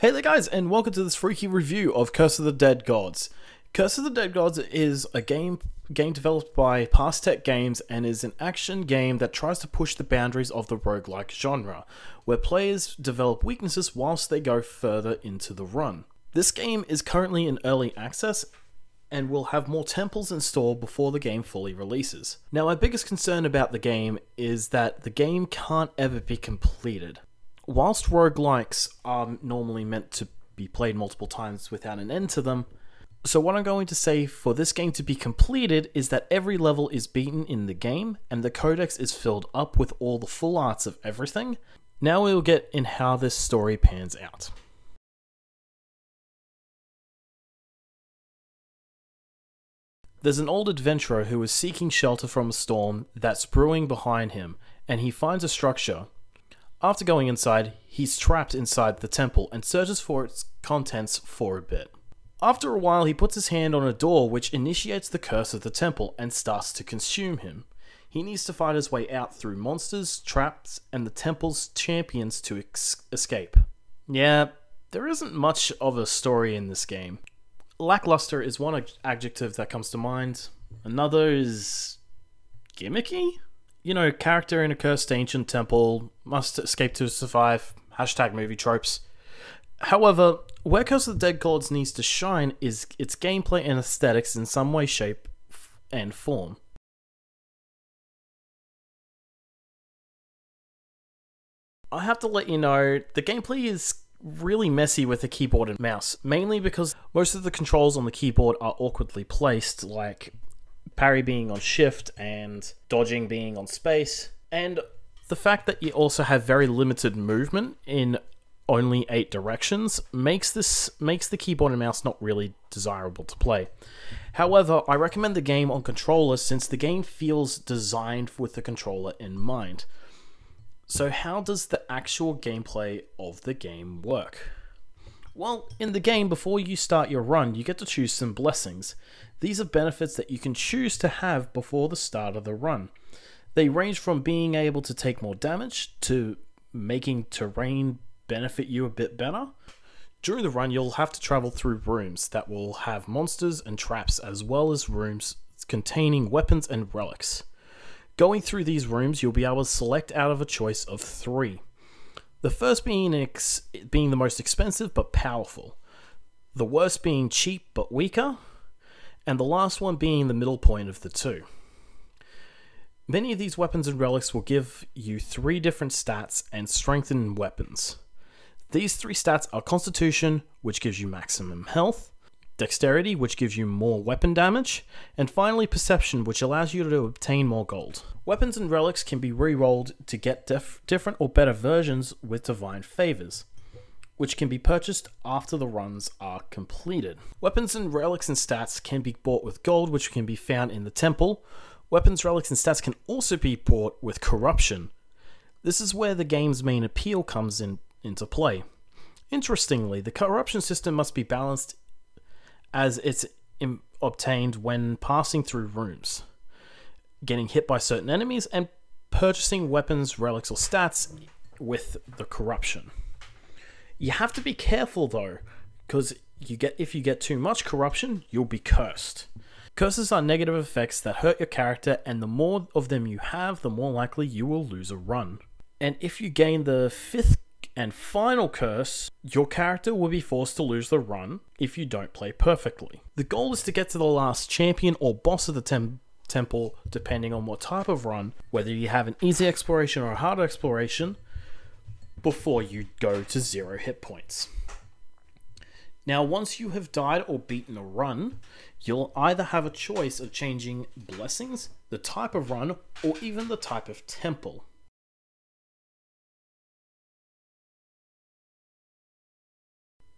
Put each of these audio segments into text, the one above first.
Hey there guys, and welcome to this freaky review of Curse of the Dead Gods. Curse of the Dead Gods is a game developed by Past Tech Games and is an action game that tries to push the boundaries of the roguelike genre, where players develop weaknesses whilst they go further into the run. This game is currently in early access and will have more temples installed before the game fully releases. Now, my biggest concern about the game is that the game can't ever be completed. Whilst roguelikes are normally meant to be played multiple times without an end to them, so what I'm going to say for this game to be completed is that every level is beaten in the game and the codex is filled up with all the full arts of everything. Now we'll get in how this story pans out. There's an old adventurer who is seeking shelter from a storm that's brewing behind him, and he finds a structure. After going inside, he's trapped inside the temple and searches for its contents for a bit. After a while, he puts his hand on a door which initiates the curse of the temple and starts to consume him. He needs to fight his way out through monsters, traps, and the temple's champions to escape. Yeah, there isn't much of a story in this game. Lackluster is one adjective that comes to mind. Another is gimmicky? You know, character in a cursed ancient temple, must escape to survive, #movie tropes. However, where Curse of the Dead Gods needs to shine is its gameplay and aesthetics in some way, shape, and form. I have to let you know, the gameplay is really messy with the keyboard and mouse, mainly because most of the controls on the keyboard are awkwardly placed, like parry being on shift and dodging being on space, and the fact that you also have very limited movement in only 8 directions makes the keyboard and mouse not really desirable to play. However, I recommend the game on controller since the game feels designed with the controller in mind. So how does the actual gameplay of the game work? Well, in the game, before you start your run, you get to choose some blessings. These are benefits that you can choose to have before the start of the run. They range from being able to take more damage to making terrain benefit you a bit better. During the run, you'll have to travel through rooms that will have monsters and traps, as well as rooms containing weapons and relics. Going through these rooms, you'll be able to select out of a choice of 3. The first being the most expensive but powerful, the worst being cheap but weaker, and the last one being the middle point of the two. Many of these weapons and relics will give you 3 different stats and strengthened weapons. These 3 stats are Constitution, which gives you maximum health, Dexterity, which gives you more weapon damage, and finally Perception, which allows you to obtain more gold. Weapons and relics can be re-rolled to get different or better versions with divine favors, which can be purchased after the runs are completed. Weapons and relics and stats can be bought with gold, which can be found in the temple. Weapons, relics, and stats can also be bought with corruption. This is where the game's main appeal comes into play. Interestingly, the corruption system must be balanced as it's obtained when passing through rooms, getting hit by certain enemies, and purchasing weapons, relics, or stats with the corruption. You have to be careful though, because if you get too much corruption, you'll be cursed. Curses are negative effects that hurt your character, and the more of them you have, the more likely you will lose a run. And if you gain the 5th and final curse, your character will be forced to lose the run if you don't play perfectly. The goal is to get to the last champion or boss of the temple, depending on what type of run, whether you have an easy exploration or a hard exploration, before you go to 0 hit points. Now, once you have died or beaten a run, you'll either have a choice of changing blessings, the type of run, or even the type of temple.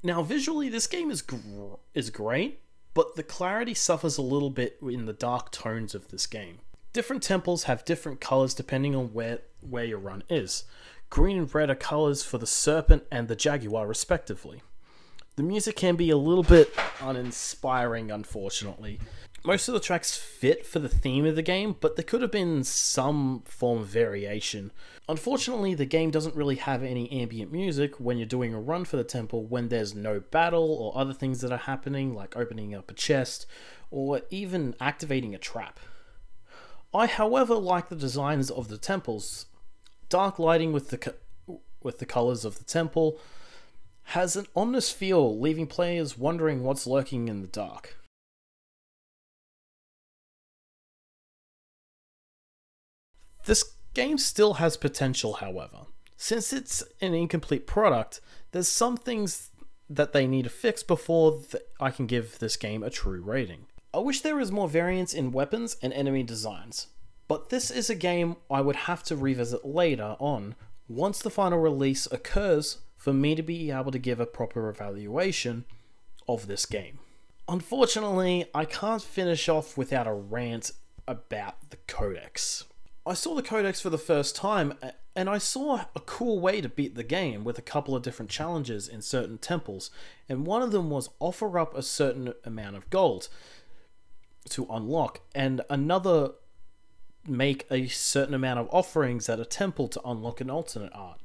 Now, visually, this game is great, but the clarity suffers a little bit in the dark tones of this game. Different temples have different colors depending on where your run is. Green and red are colors for the serpent and the jaguar, respectively. The music can be a little bit uninspiring, unfortunately. Most of the tracks fit for the theme of the game, but there could have been some form of variation. Unfortunately, the game doesn't really have any ambient music when you're doing a run for the temple when there's no battle or other things that are happening, like opening up a chest or even activating a trap. I, however, like the designs of the temples. Dark lighting with the colors of the temple has an ominous feel, leaving players wondering what's lurking in the dark. This game still has potential, however. Since it's an incomplete product, there's some things that they need to fix before I can give this game a true rating. I wish there was more variance in weapons and enemy designs, but this is a game I would have to revisit later on once the final release occurs for me to be able to give a proper evaluation of this game. Unfortunately, I can't finish off without a rant about the codex. I saw the codex for the first time, and I saw a cool way to beat the game with a couple of different challenges in certain temples, and one of them was offer up a certain amount of gold to unlock, and another make a certain amount of offerings at a temple to unlock an alternate art.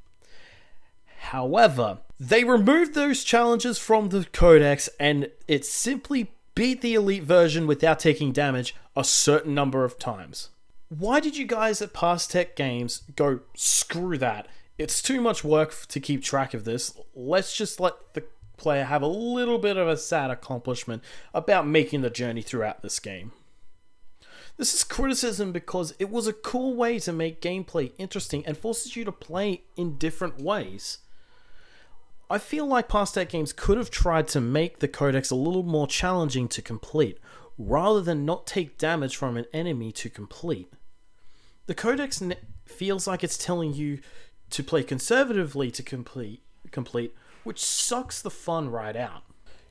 However, they removed those challenges from the codex, and it simply beat the elite version without taking damage a certain number of times. Why did you guys at Past Tech Games go, screw that, it's too much work to keep track of this, let's just let the player have a little bit of a sad accomplishment about making the journey throughout this game? This is criticism because it was a cool way to make gameplay interesting and forces you to play in different ways. I feel like Past Tech Games could have tried to make the codex a little more challenging to complete, rather than not take damage from an enemy to complete. The codex feels like it's telling you to play conservatively to complete, which sucks the fun right out.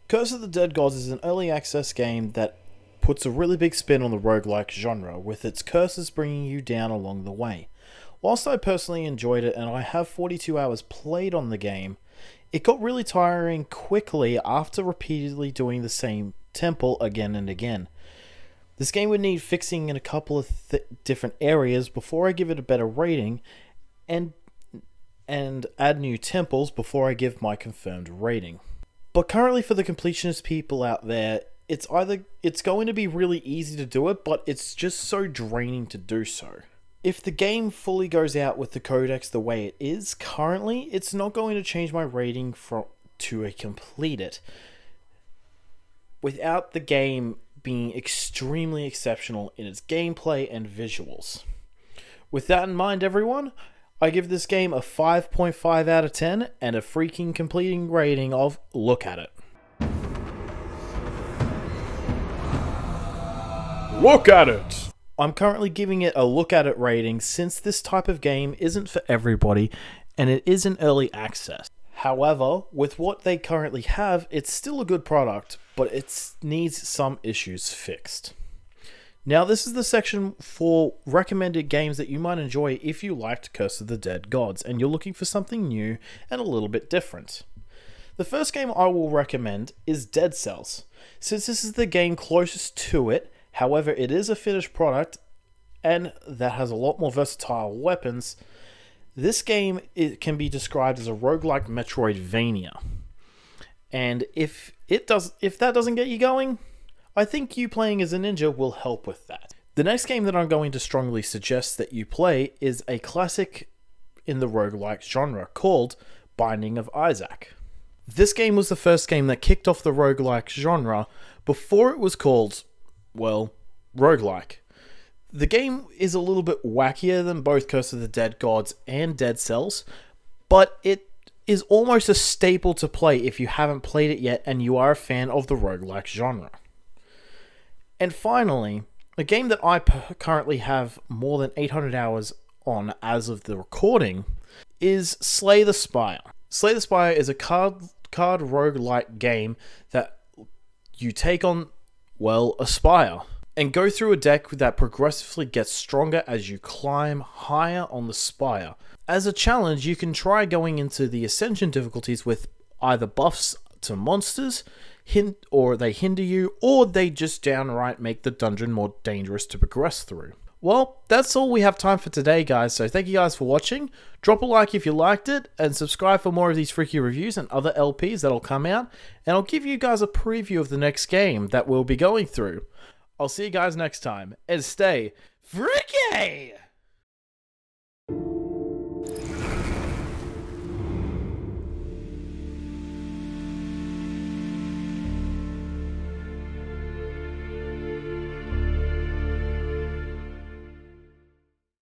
Curse of the Dead Gods is an early access game that puts a really big spin on the roguelike genre, with its curses bringing you down along the way. Whilst I personally enjoyed it and I have 42 hours played on the game, it got really tiring quickly after repeatedly doing the same temple again and again. This game would need fixing in a couple of different areas before I give it a better rating, and add new temples before I give my confirmed rating. But currently, for the completionist people out there, it's going to be really easy to do it, but it's just so draining to do so. If the game fully goes out with the codex the way it is currently, it's not going to change my rating to a complete it, without the game being extremely exceptional in its gameplay and visuals. With that in mind, everyone, I give this game a 5.5 out of 10 and a freaking completing rating of look at it. Look at it! I'm currently giving it a look at it rating since this type of game isn't for everybody and it is in early access. However, with what they currently have, it's still a good product, but it needs some issues fixed. Now, this is the section for recommended games that you might enjoy if you liked Curse of the Dead Gods and you're looking for something new and a little bit different. The first game I will recommend is Dead Cells. Since this is the game closest to it, however, it is a finished product and that has a lot more versatile weapons. This game can be described as a roguelike Metroidvania. And if that doesn't get you going, I think you playing as a ninja will help with that. The next game that I'm going to strongly suggest that you play is a classic in the roguelike genre called Binding of Isaac. This game was the first game that kicked off the roguelike genre before it was called, well, roguelike. The game is a little bit wackier than both Curse of the Dead Gods and Dead Cells, but it is almost a staple to play if you haven't played it yet and you are a fan of the roguelike genre. And finally, a game that I currently have more than 800 hours on as of the recording is Slay the Spire. Slay the Spire is a card roguelike game that you take on, well, a spire, and go through a deck that progressively gets stronger as you climb higher on the spire. As a challenge, you can try going into the Ascension difficulties with either buffs to monsters, hinder you, or they just downright make the dungeon more dangerous to progress through. Well, that's all we have time for today, guys, so thank you guys for watching. Drop a like if you liked it, and subscribe for more of these freaky reviews and other LPs that'll come out, and I'll give you guys a preview of the next game that we'll be going through. I'll see you guys next time, and stay freaky!